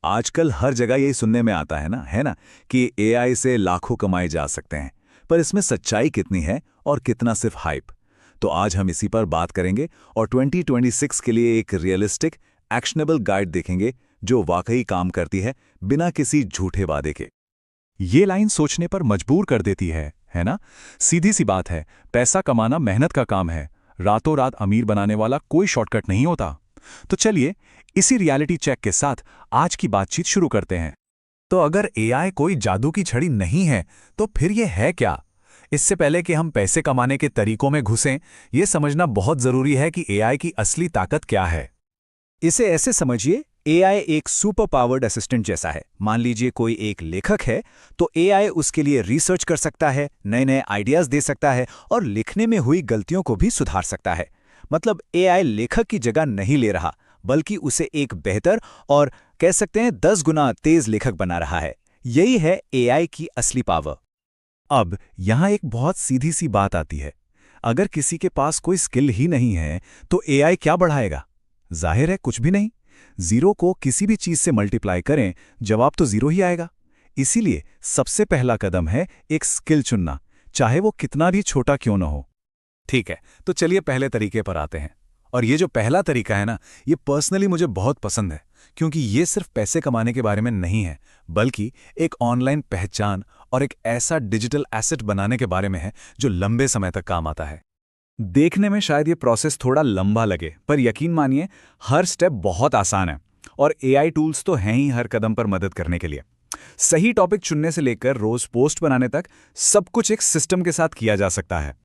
आजकल हर जगह यही सुनने में आता है ना कि एआई से लाखों कमाए जा सकते हैं। पर इसमें सच्चाई कितनी है और कितना सिर्फ हाइप? तो आज हम इसी पर बात करेंगे और 2026 के लिए एक रियलिस्टिक, एक्शनेबल गाइड देखेंगे जो वाकई काम करती है बिना किसी झूठे वादे के। ये लाइन सोचने पर मजबूर कर देती है ना? सीधी सी बात है, पैसा कमाना मेहनत का काम है। रातों रात अमीर बनाने वाला कोई शॉर्टकट नहीं होता। तो चलिए, इसी रियलिटी चेक के साथ आज की बातचीत शुरू करते हैं। तो अगर एआई कोई जादू की छड़ी नहीं है, तो फिर ये है क्या? इससे पहले कि हम पैसे कमाने के तरीकों में घुसें, ये समझना बहुत जरूरी है कि एआई की असली ताकत क्या है। इसे ऐसे समझिए, एआई एक सुपर पावर्ड असिस्टेंट जैसा है। मान लीजिए कोई एक लेखक है, तो एआई उसके लिए रिसर्च कर सकता है, नए नए आइडियाज दे सकता है और लिखने में हुई गलतियों को भी सुधार सकता है। मतलब एआई लेखक की जगह नहीं ले रहा, बल्कि उसे एक बेहतर और कह सकते हैं 10 गुना तेज लेखक बना रहा है। यही है एआई की असली पावर। अब यहाँ एक बहुत सीधी सी बात आती है। अगर किसी के पास कोई स्किल ही नहीं है, तो एआई क्या बढ़ाएगा? जाहिर है, कुछ भी नहीं। जीरो को किसी भी चीज से मल्टीप्लाई करें, जवाब तो जीरो ही आएगा। इसीलिए सबसे पहला कदम है एक स्किल चुनना, चाहे वो कितना भी छोटा क्यों न हो। ठीक है, तो चलिए पहले तरीके पर आते हैं। और ये जो पहला तरीका है ना, ये पर्सनली मुझे बहुत पसंद है, क्योंकि ये सिर्फ पैसे कमाने के बारे में नहीं है, बल्कि एक ऑनलाइन पहचान और एक ऐसा डिजिटल एसेट बनाने के बारे में है जो लंबे समय तक काम आता है। देखने में शायद ये प्रोसेस थोड़ा लंबा लगे, पर यकीन मानिए हर स्टेप बहुत आसान है। और एआई टूल्स तो हैं ही हर कदम पर मदद करने के लिए। सही टॉपिक चुनने से लेकर रोज पोस्ट बनाने तक सब कुछ एक सिस्टम के साथ किया जा सकता है।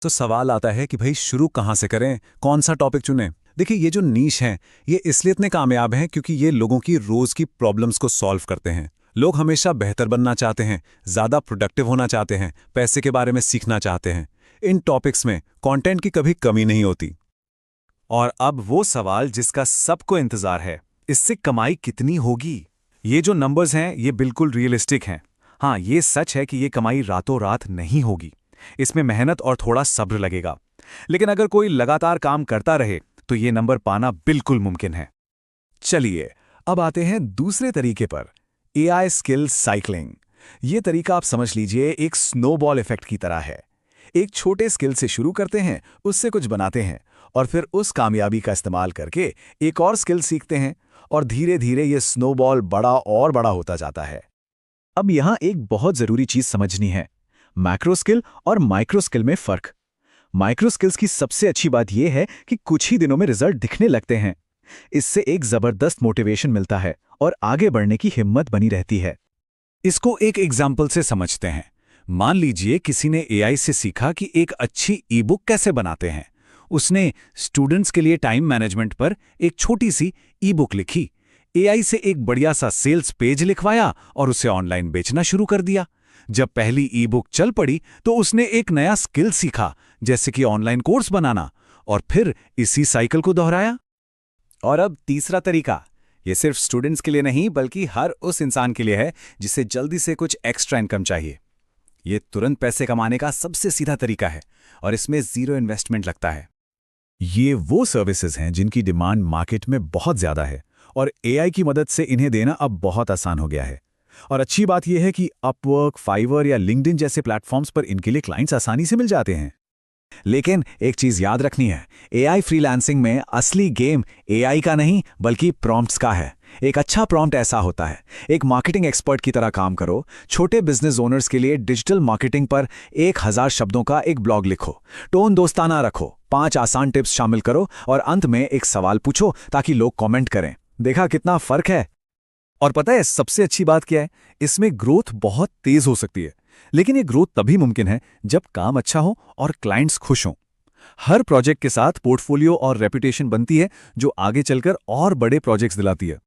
तो सवाल आता है कि भाई शुरू कहाँ से करें, कौन सा टॉपिक चुनें? देखिए, ये जो नीश हैं, ये इसलिए इतने कामयाब हैं क्योंकि ये लोगों की रोज की प्रॉब्लम्स को सॉल्व करते हैं। लोग हमेशा बेहतर बनना चाहते हैं, ज़्यादा प्रोडक्टिव होना चाहते हैं, पैसे के बारे में सीखना चाहते हैं। इन टॉपिक्स में कंटेंट की कभी कमी नहीं होती। और अब वो सवाल जिसका सबको इंतजार है, इससे कमाई कितनी होगी? ये जो नंबर्स हैं, ये बिल्कुल रियलिस्टिक हैं। हाँ, ये सच है कि ये कमाई रातों रात नहीं होगी। इसमें मेहनत और थोड़ा सब्र लगेगा। लेकिन अगर कोई लगातार काम करता रहे, तो ये नंबर पाना बिल्कुल मुमकिन है। चलिए, अब आते हैं दूसरे तरीके पर, एआई स्किल साइक्लिंग। ये तरीका आप समझ लीजिए एक स्नोबॉल इफेक्ट की तरह है। एक छोटे स्किल से शुरू करते हैं, उससे कुछ बनाते हैं, और फिर उस कामयाबी का इस्तेमाल करके एक और स्किल सीखते हैं, और धीरे धीरे ये स्नोबॉल बड़ा और बड़ा होता जाता है। अब यहाँ एक बहुत जरूरी चीज समझनी है, मैक्रो स्किल और माइक्रो स्किल में फर्क। माइक्रो स्किल्स की सबसे अच्छी बात यह है कि कुछ ही दिनों में रिजल्ट दिखने लगते हैं। इससे एक जबरदस्त मोटिवेशन मिलता है और आगे बढ़ने की हिम्मत बनी रहती है। इसको एक एग्जाम्पल से समझते हैं। मान लीजिए किसी ने एआई से सीखा कि एक अच्छी ई बुक कैसे बनाते हैं। उसने स्टूडेंट्स के लिए टाइम मैनेजमेंट पर एक छोटी सी ई बुक लिखी, एआई से एक बढ़िया सा सेल्स पेज लिखवाया और उसे ऑनलाइन बेचना शुरू कर दिया। जब पहली ई बुक चल पड़ी, तो उसने एक नया स्किल सीखा, जैसे कि ऑनलाइन कोर्स बनाना, और फिर इसी साइकिल को दोहराया। और अब तीसरा तरीका, ये सिर्फ स्टूडेंट्स के लिए नहीं बल्कि हर उस इंसान के लिए है जिसे जल्दी से कुछ एक्स्ट्रा इनकम चाहिए। ये तुरंत पैसे कमाने का सबसे सीधा तरीका है और इसमें जीरो इन्वेस्टमेंट लगता है। ये वो सर्विसेज हैं जिनकी डिमांड मार्केट में बहुत ज्यादा है, और एआई की मदद से इन्हें देना अब बहुत आसान हो गया है। और अच्छी बात यह है कि अपवर्क, फाइवर या लिंक्डइन जैसे प्लेटफॉर्म्स पर इनके लिए क्लाइंट्स आसानी से मिल जाते हैं। लेकिन एक चीज याद रखनी है, एआई फ्रीलांसिंग में असली गेम एआई का नहीं बल्कि प्रॉम्प्ट्स का है। एक अच्छा प्रॉम्प्ट ऐसा होता है, एक मार्केटिंग एक्सपर्ट की तरह काम करो। छोटे बिजनेस ओनर्स के लिए डिजिटल मार्केटिंग पर 1000 शब्दों का एक ब्लॉग लिखो, टोन दोस्ताना रखो, 5 आसान टिप्स शामिल करो और अंत में एक सवाल पूछो ताकि लोग कमेंट करें। देखा कितना फर्क है? और पता है सबसे अच्छी बात क्या है? इसमें ग्रोथ बहुत तेज हो सकती है, लेकिन ये ग्रोथ तभी मुमकिन है जब काम अच्छा हो और क्लाइंट्स खुश हों। हर प्रोजेक्ट के साथ पोर्टफोलियो और रेपुटेशन बनती है, जो आगे चलकर और बड़े प्रोजेक्ट्स दिलाती है।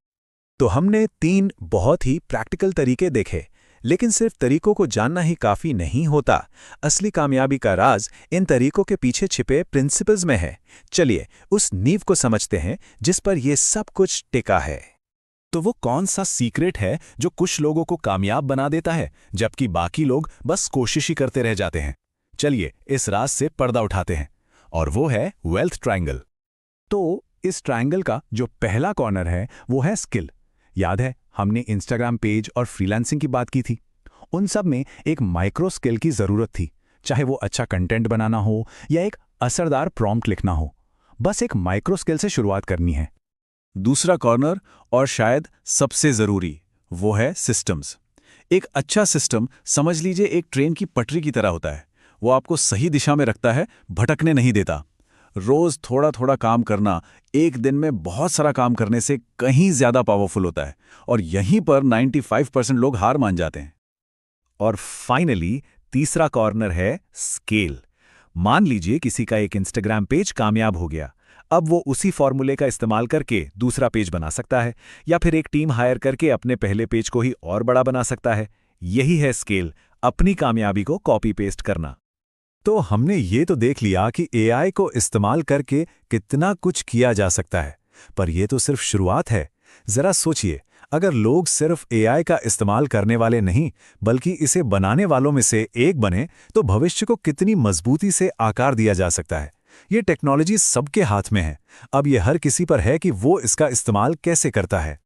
तो हमने 3 बहुत ही प्रैक्टिकल तरीके देखे, लेकिन सिर्फ तरीकों को जानना ही काफी नहीं होता। असली कामयाबी का राज इन तरीकों के पीछे छिपे प्रिंसिपल्स में है। चलिए उस नींव को समझते हैं जिस पर यह सब कुछ टिका है। तो वो कौन सा सीक्रेट है जो कुछ लोगों को कामयाब बना देता है, जबकि बाकी लोग बस कोशिश ही करते रह जाते हैं? चलिए इस राज से पर्दा उठाते हैं, और वो है वेल्थ ट्रायंगल। तो इस ट्रायंगल का जो पहला कॉर्नर है वो है स्किल। याद है, हमने इंस्टाग्राम पेज और फ्रीलांसिंग की बात की थी। उन सब में एक माइक्रो स्किल की ज़रूरत थी, चाहे वो अच्छा कंटेंट बनाना हो या एक असरदार प्रॉम्प्ट लिखना हो। बस एक माइक्रो स्किल से शुरुआत करनी है। दूसरा कॉर्नर, और शायद सबसे ज़रूरी, वो है सिस्टम्स। एक अच्छा सिस्टम समझ लीजिए एक ट्रेन की पटरी की तरह होता है। वो आपको सही दिशा में रखता है, भटकने नहीं देता। रोज़ थोड़ा थोड़ा काम करना एक दिन में बहुत सारा काम करने से कहीं ज़्यादा पावरफुल होता है, और यहीं पर 95% लोग हार मान जाते हैं। और फाइनली तीसरा कॉर्नर है स्केल। मान लीजिए किसी का एक इंस्टाग्राम पेज कामयाब हो गया। अब वो उसी फॉर्मूले का इस्तेमाल करके दूसरा पेज बना सकता है, या फिर एक टीम हायर करके अपने पहले पेज को ही और बड़ा बना सकता है। यही है स्केल, अपनी कामयाबी को कॉपी पेस्ट करना। तो हमने ये तो देख लिया कि एआई को इस्तेमाल करके कितना कुछ किया जा सकता है, पर यह तो सिर्फ शुरुआत है। जरा सोचिए, अगर लोग सिर्फ एआई का इस्तेमाल करने वाले नहीं बल्कि इसे बनाने वालों में से एक बने, तो भविष्य को कितनी मजबूती से आकार दिया जा सकता है। ये टेक्नोलॉजी सबके हाथ में है। अब यह हर किसी पर है कि वो इसका इस्तेमाल कैसे करता है।